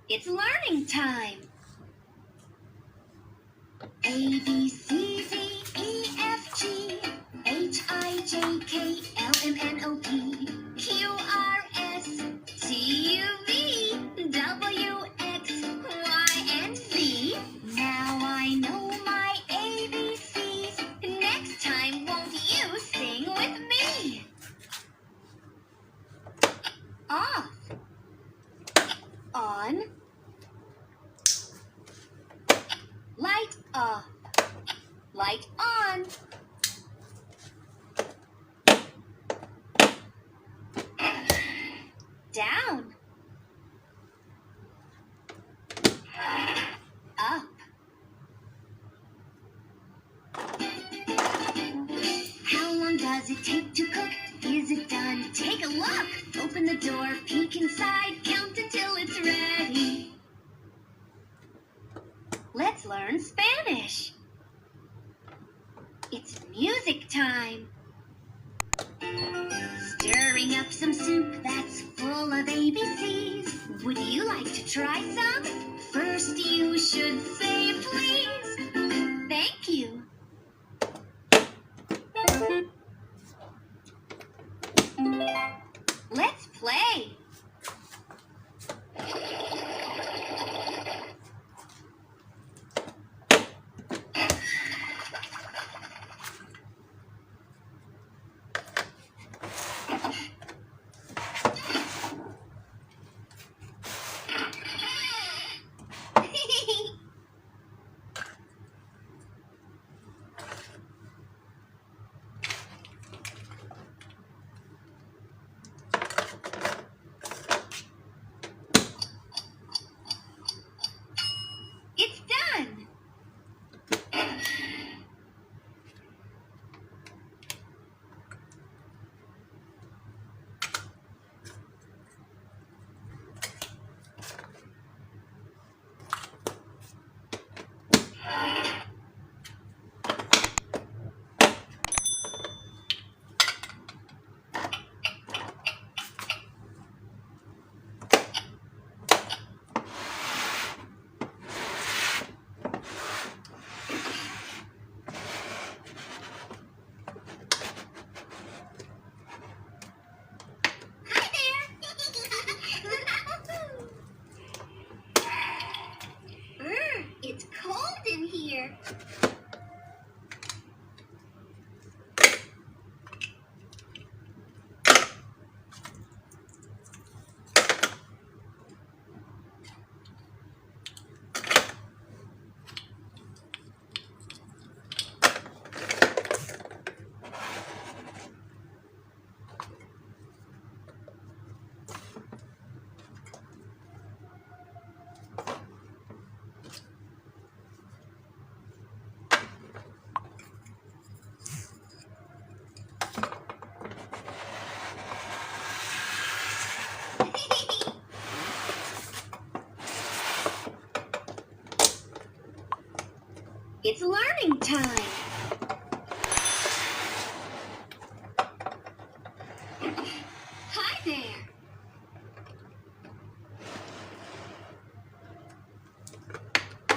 It's learning time. A, B, C, D, E, F, G, H, I, J, K, L, M, N, O, P, Q, R, S, T, U, V, W, X, Y, and Z. Now I know my ABCs. Next time, won't you sing with me? Off. On. Light off. Light on. Down. Up. How long does it take to cook? Is it done? Take a look. Open the door, peek inside, count until it's ready. Let's learn Spanish. It's music time. Stirring up some soup that's full of ABCs. Would you like to try some? First you should say please. Thank you. Let's play. It's done. It's cold in here. It's learning time. Hi there.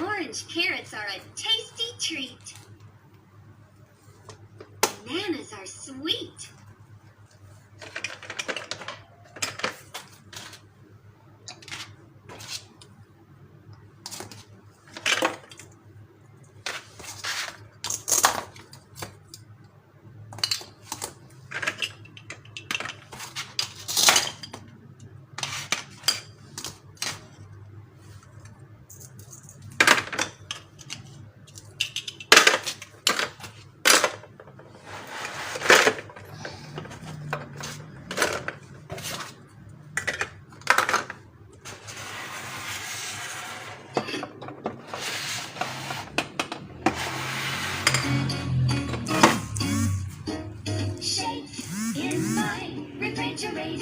Orange carrots are a tasty treat. Bananas are sweet.